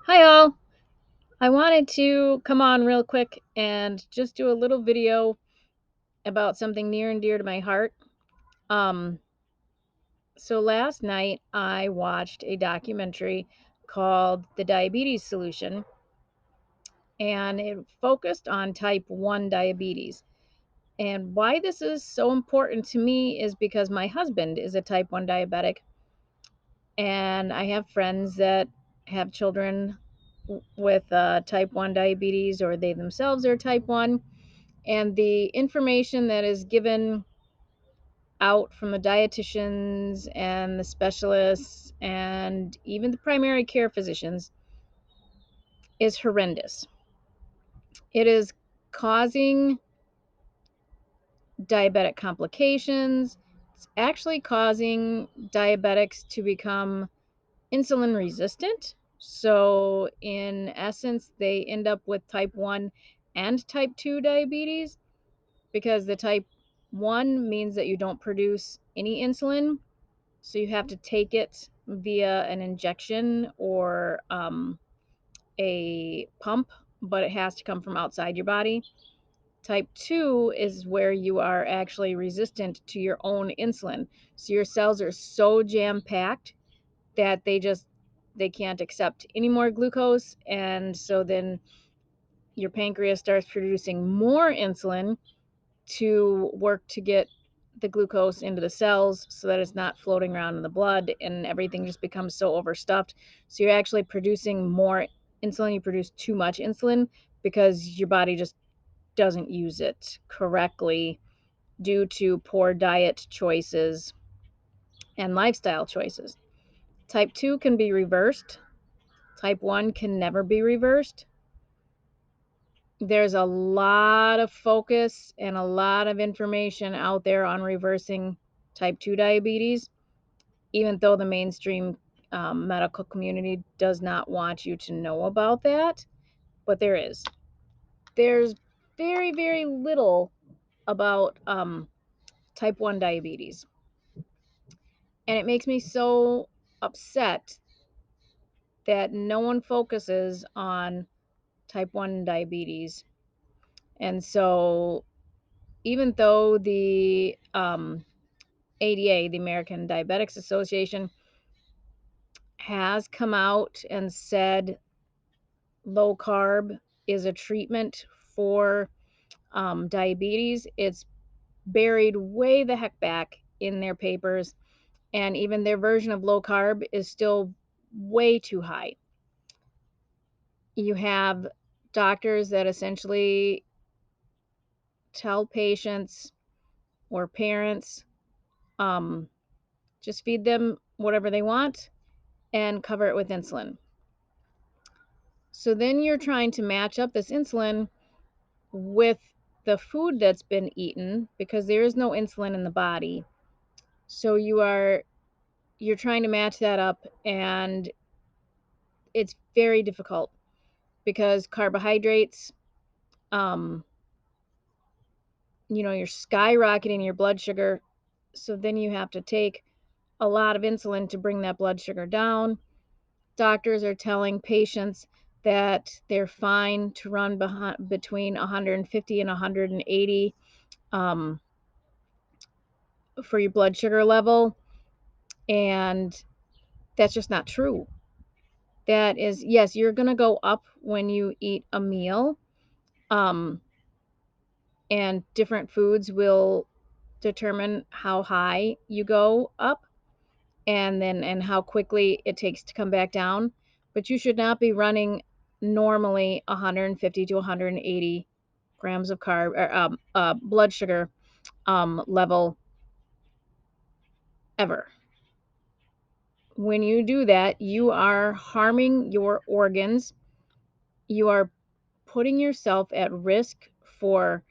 Hi all. I wanted to come on real quick and just do a little video about something near and dear to my heart. Um so last night I watched a documentary called The Diabetes Solution, and it focused on type 1 diabetes. And why this is so important to me is because my husband is a type 1 diabetic, and I have friends that have children with type 1 diabetes, or they themselves are type 1. And the information that is given out from the dietitians and the specialists and even the primary care physicians is horrendous. It is causing diabetic complications. It's actually causing diabetics to become insulin resistant. So, in essence, they end up with type 1 and type 2 diabetes, because the type 1 means that you don't produce any insulin. So you have to take it via an injection or a pump, but it has to come from outside your body. Type 2 is where you are actually resistant to your own insulin. So your cells are so jam packed that they can't accept any more glucose, and so then your pancreas starts producing more insulin to work to get the glucose into the cells so that it's not floating around in the blood, and everything just becomes so overstuffed. So you're actually producing more insulin. You produce too much insulin because your body just doesn't use it correctly due to poor diet choices and lifestyle choices. Type 2 can be reversed. Type 1 can never be reversed. There's a lot of focus and a lot of information out there on reversing type 2 diabetes, even though the mainstream medical community does not want you to know about that. But there is. There's very, very little about type 1 diabetes. And it makes me so upset that no one focuses on type 1 diabetes. And so, even though the ADA, the American Diabetics Association, has come out and said low carb is a treatment for diabetes, it's buried way the heck back in their papers. And even their version of low carb is still way too high. You have doctors that essentially tell patients or parents, um, just feed them whatever they want and cover it with insulin. So then you're trying to match up this insulin with the food that's been eaten, because there is no insulin in the body. So you're trying to match that up, and it's very difficult because carbohydrates, um you're skyrocketing your blood sugar. So then you have to take a lot of insulin to bring that blood sugar down. Doctors are telling patients that they're fine to run between 150 and 180 um, for your blood sugar level. And that's just not true. That is, yes, you're going to go up when you eat a meal. Um, and different foods will determine how high you go up, and how quickly it takes to come back down. But you should not be running normally 150 to 180 grams of carb or blood sugar level ever. When you do that, you are harming your organs. You are putting yourself at risk for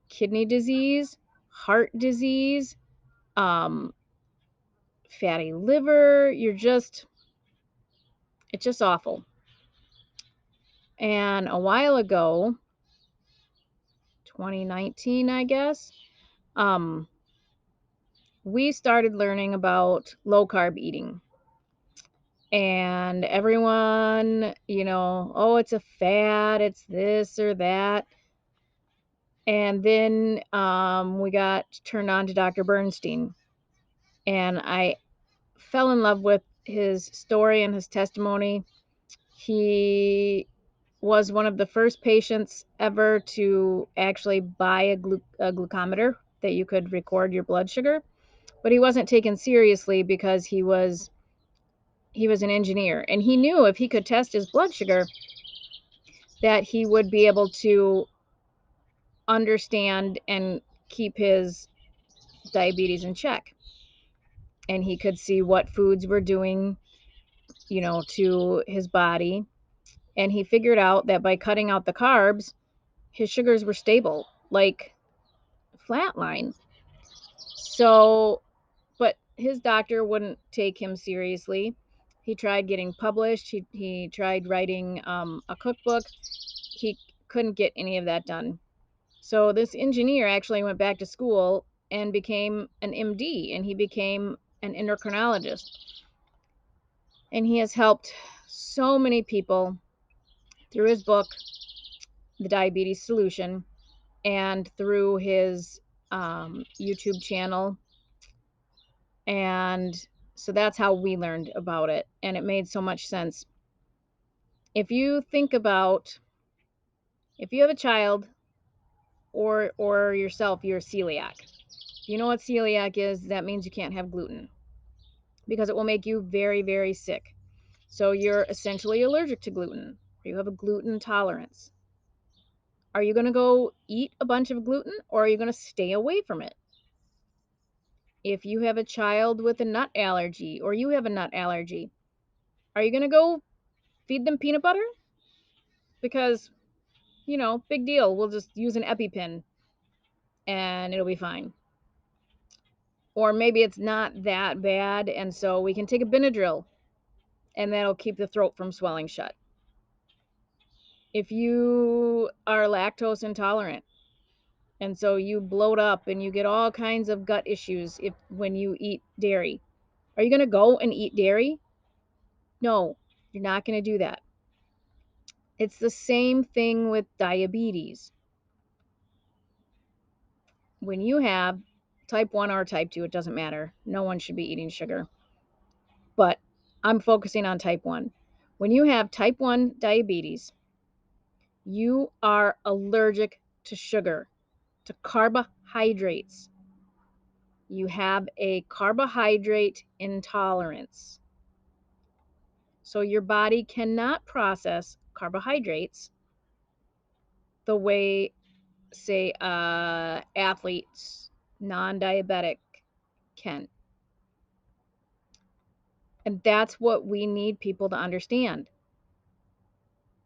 kidney disease, heart disease, um, fatty liver. It's just awful. And a while ago, 2019, I guess, um, we started learning about low carb eating. And everyone, oh, it's a fad, it's this or that. And then we got turned on to Dr. Bernstein, and I fell in love with his story and his testimony. He was one of the first patients ever to actually buy a glucometer that you could record your blood sugar, but he wasn't taken seriously because he was an engineer, and he knew if he could test his blood sugar that he would be able to understand and keep his diabetes in check, and he could see what foods were doing, to his body. And he figured out that by cutting out the carbs, his sugars were stable, like flatline. So, but his doctor wouldn't take him seriously. He tried getting published. He tried writing a cookbook. He couldn't get any of that done. So this engineer actually went back to school and became an MD, and he became an endocrinologist. And he has helped so many people through his book, The Diabetes Solution, and through his YouTube channel. And so that's how we learned about it. And it made so much sense. If you think about, if you have a child or yourself, you're celiac. You know what celiac is? That means you can't have gluten because it will make you very, very sick. So you're essentially allergic to gluten, or you have a gluten tolerance. Are you going to go eat a bunch of gluten, or are you going to stay away from it? If you have a child with a nut allergy, or you have a nut allergy, are you going to go feed them peanut butter? Because, big deal. We'll just use an EpiPen and it'll be fine. Or maybe it's not that bad, and so we can take a Benadryl and that'll keep the throat from swelling shut. If you are lactose intolerant, and so you bloat up and you get all kinds of gut issues when you eat dairy, are you going to go and eat dairy? No, you're not going to do that. It's the same thing with diabetes. When you have type 1 or type 2, it doesn't matter. No one should be eating sugar. But I'm focusing on type 1. When you have type 1 diabetes, you are allergic to sugar, to carbohydrates. You have a carbohydrate intolerance. So your body cannot process carbohydrates the way, say, athletes, non-diabetic can. And that's what we need people to understand.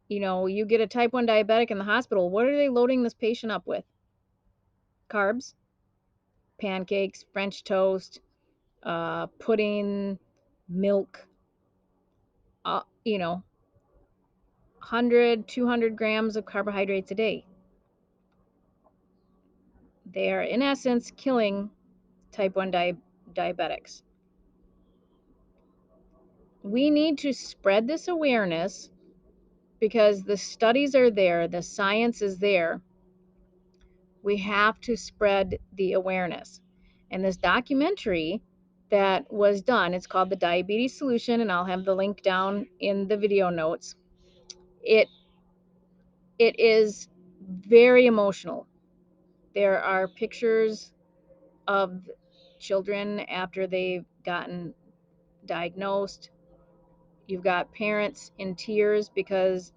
You get a type 1 diabetic in the hospital. What are they loading this patient up with? Carbs, pancakes, French toast, pudding, milk, 100, 200 grams of carbohydrates a day. They are, in essence, killing type 1 diabetics. We need to spread this awareness because the studies are there, the science is there. We have to spread the awareness. And this documentary that was done, it's called The Diabetes Solution, and I'll have the link down in the video notes. It is very emotional. There are pictures of children after they've gotten diagnosed. You've got parents in tears because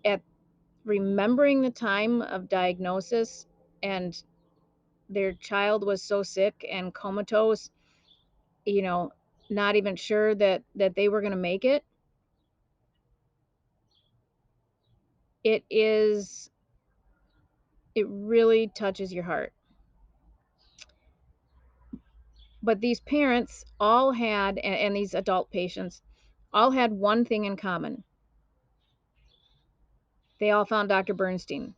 at remembering the time of diagnosis, and their child was so sick and comatose, not even sure that they were going to make it. It really touches your heart. But these parents all had, and these adult patients all had one thing in common. They all found Dr. Bernstein,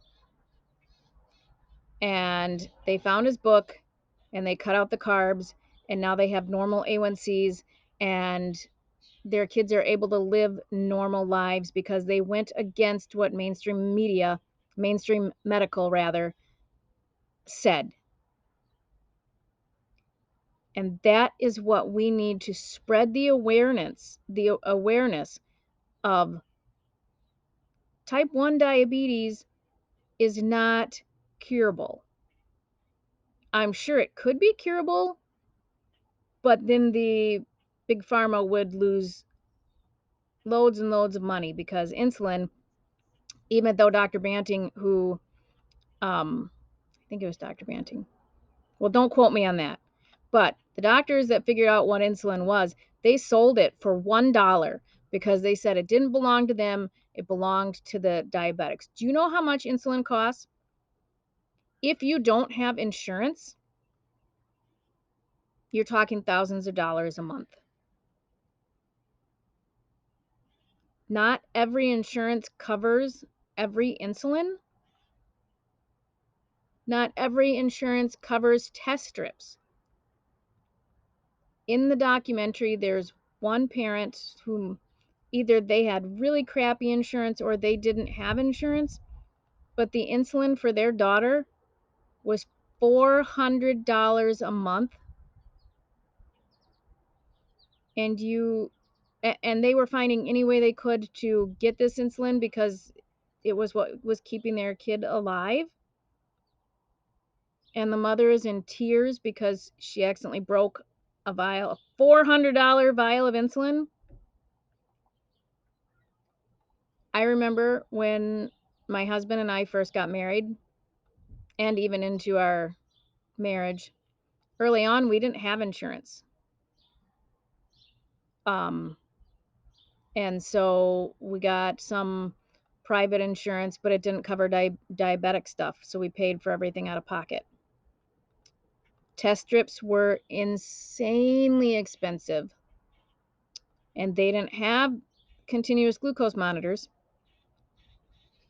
and they found his book, and they cut out the carbs, and now they have normal A1Cs, and their kids are able to live normal lives because they went against what mainstream media, mainstream medical rather, said. And that is what we need to spread the awareness of type 1 diabetes is not curable. I'm sure it could be curable, but then the big pharma would lose loads and loads of money because insulin, even though Dr. Banting, who, I think it was Dr. Banting, well, don't quote me on that, but the doctors that figured out what insulin was, they sold it for $1 because they said it didn't belong to them, it belonged to the diabetics. Do you know how much insulin costs? If you don't have insurance, you're talking thousands of dollars a month. Not every insurance covers every insulin. Not every insurance covers test strips. In the documentary, there's one parent whom either they had really crappy insurance or they didn't have insurance, but the insulin for their daughter was $400 a month. And they were finding any way they could to get this insulin because it was what was keeping their kid alive. And the mother is in tears because she accidentally broke a $400 vial of insulin. I remember when my husband and I first got married and even into our marriage, early on we didn't have insurance. Um, and so we got some private insurance, but it didn't cover diabetic stuff, so we paid for everything out of pocket. Test strips were insanely expensive, and they didn't have continuous glucose monitors,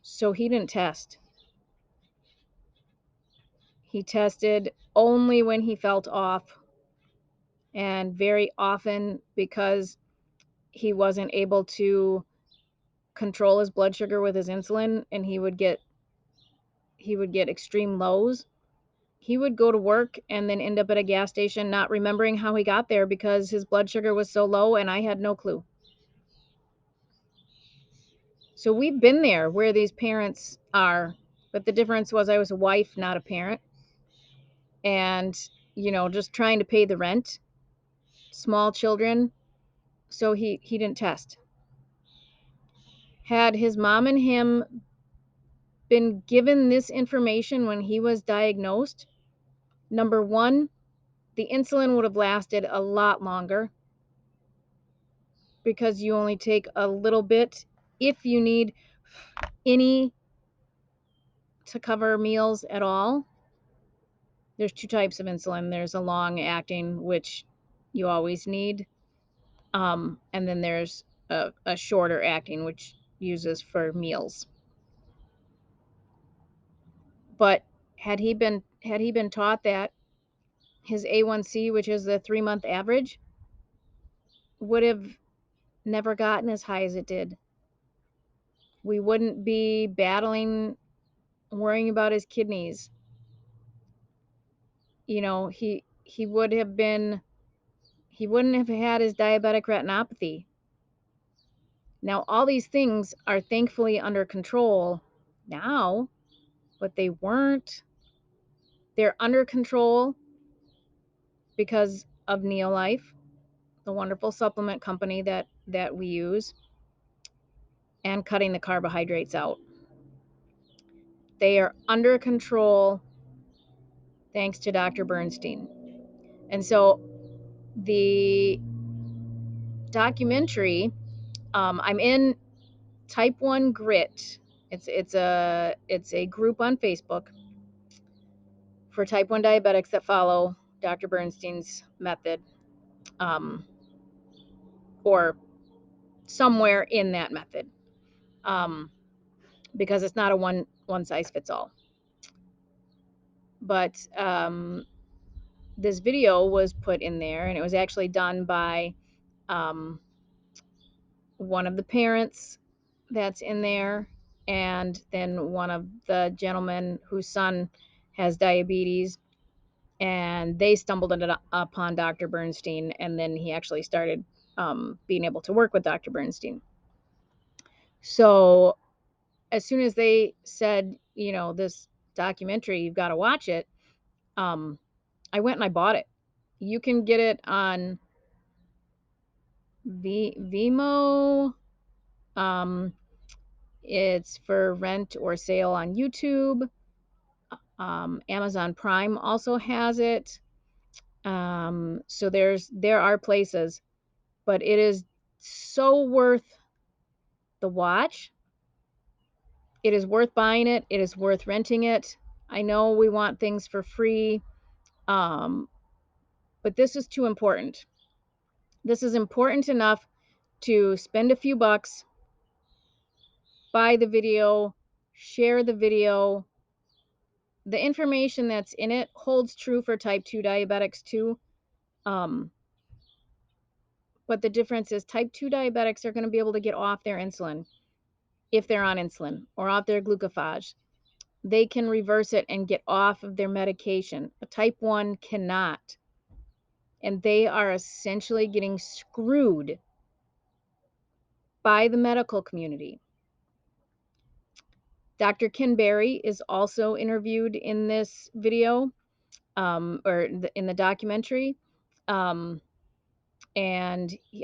so he didn't test. He tested only when he felt off, and very often because he wasn't able to control his blood sugar with his insulin and he would get extreme lows. He would go to work and then end up at a gas station not remembering how he got there because his blood sugar was so low and I had no clue. So we've been there where these parents are, but the difference was I was a wife, not a parent. And, just trying to pay the rent, small children. So he didn't test. Had his mom and him been given this information when he was diagnosed, number one, the insulin would have lasted a lot longer because you only take a little bit if you need any to cover meals at all. There's two types of insulin. There's a long acting, which you always need. And then there's a shorter acting, which uses for meals. But had he been taught that his A1C, which is the 3-month average, would have never gotten as high as it did. We wouldn't be battling, worrying about his kidneys. He would have been he wouldn't have had his diabetic retinopathy. Now all these things are thankfully under control now, but they weren't. They're under control because of Neolife, the wonderful supplement company that we use, and cutting the carbohydrates out. They are under control thanks to Dr. Bernstein. And so the documentary, I'm in Type 1 Grit. It's a group on Facebook for type 1 diabetics that follow Dr. Bernstein's method, um, or somewhere in that method, because it's not a one size fits all. But this video was put in there, and it was actually done by one of the parents that's in there, and then one of the gentlemen whose son has diabetes, and they stumbled upon Dr. Bernstein, and then he actually started being able to work with Dr. Bernstein. So as soon as they said, this documentary, you've got to watch it, I went and I bought it. You can get it on Vimeo. It's for rent or sale on YouTube. Amazon Prime also has it. So there are places, but it is so worth the watch. It is worth buying it. It is worth renting it. I know we want things for free, but this is too important. This is important enough to spend a few bucks, buy the video, share the video. The information that's in it holds true for type 2 diabetics too. But the difference is type 2 diabetics are going to be able to get off their insulin if they're on insulin or off their glucophage. They can reverse it and get off of their medication. A type 1 cannot. And they are essentially getting screwed by the medical community. Dr. Ken Berry is also interviewed in this video, or in the documentary. And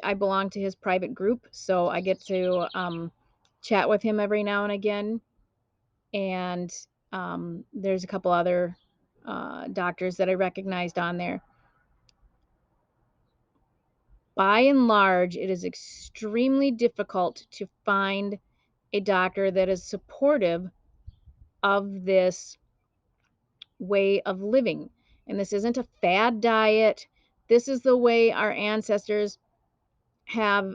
I belong to his private group, so I get to chat with him every now and again. And there's a couple other doctors that I recognized on there. By and large, it is extremely difficult to find a doctor that is supportive of this way of living. And this isn't a fad diet. This is the way our ancestors have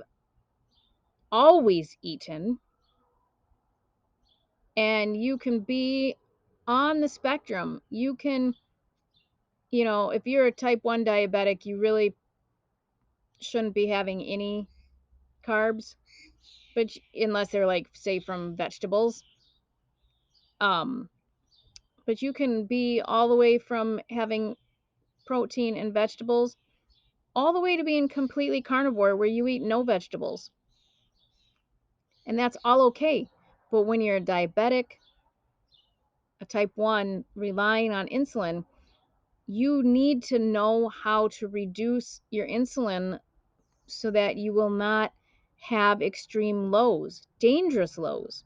always eaten. And you can be on the spectrum. You can, if you're a type 1 diabetic, you really shouldn't be having any carbs, but unless they're like, say, from vegetables. But you can be all the way from having protein and vegetables all the way to being completely carnivore where you eat no vegetables. And that's all okay. But when you're a diabetic, a type 1 relying on insulin, you need to know how to reduce your insulin so that you will not have extreme lows, dangerous lows.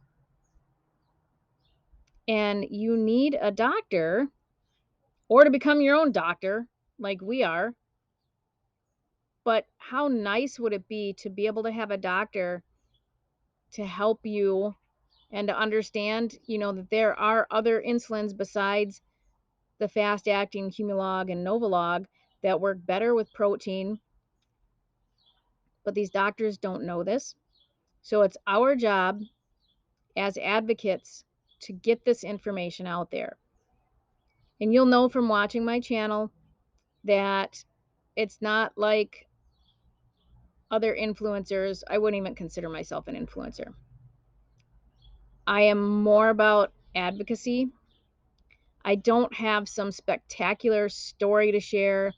And you need a doctor, or to become your own doctor like we are. But how nice would it be to be able to have a doctor to help you and to understand, that there are other insulins besides the fast acting Humalog and Novolog that work better with protein. But these doctors don't know this. So it's our job as advocates to get this information out there. And you'll know from watching my channel that it's not like other influencers. I wouldn't even consider myself an influencer. I am more about advocacy. I don't have some spectacular story to share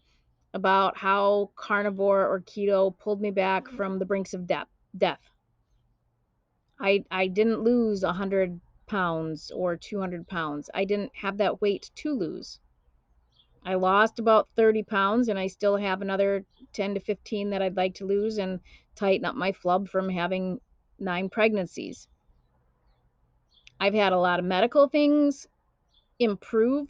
about how carnivore or keto pulled me back from the brinks of death. I didn't lose 100 pounds or 200 pounds. I didn't have that weight to lose. I lost about 30 pounds and I still have another 10 to 15 that I'd like to lose and tighten up my flub from having 9 pregnancies. I've had a lot of medical things improve.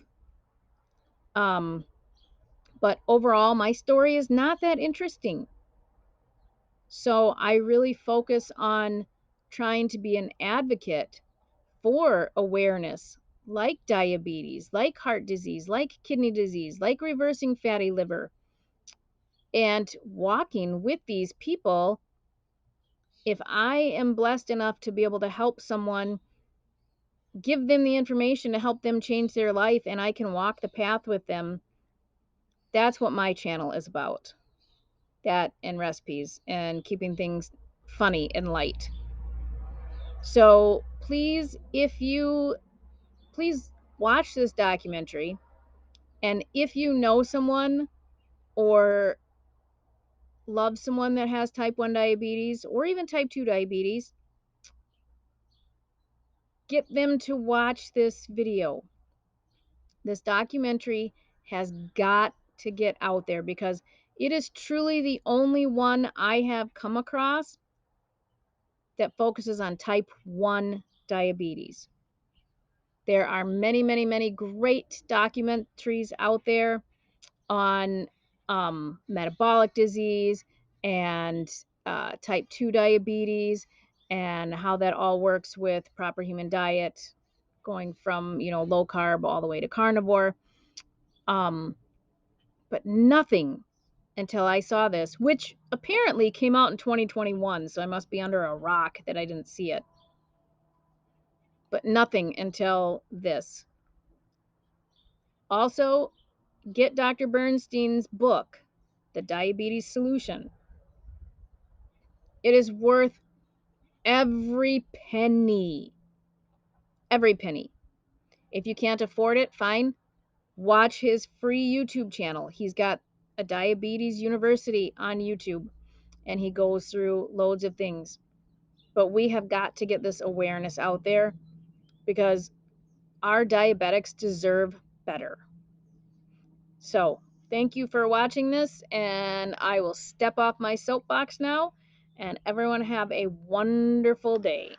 But overall, my story is not that interesting. So I really focus on trying to be an advocate for awareness, like diabetes, like heart disease, like kidney disease, like reversing fatty liver, and walking with these people. If I am blessed enough to be able to help someone, give them the information to help them change their life, and I can walk the path with them, that's what my channel is about. That and recipes and keeping things funny and light. So please, please watch this documentary. And if you know someone or love someone that has type 1 diabetes or even type 2 diabetes, get them to watch this video. This documentary has got to get out there because it is truly the only one I have come across that focuses on type 1 diabetes. There are many, many, many great documentaries out there on metabolic disease and type 2 diabetes and how that all works with proper human diet, going from, low carb all the way to carnivore. Um, but nothing until I saw this, which apparently came out in 2021. So I must be under a rock that I didn't see it. But nothing until this. Also, get Dr. Bernstein's book, The Diabetes Solution. It is worth every penny. Every penny. If you can't afford it, fine. Watch his free YouTube channel. He's got a diabetes university on YouTube, and he goes through loads of things. But we have got to get this awareness out there because our diabetics deserve better. So, thank you for watching this, and I will step off my soapbox now, and everyone have a wonderful day.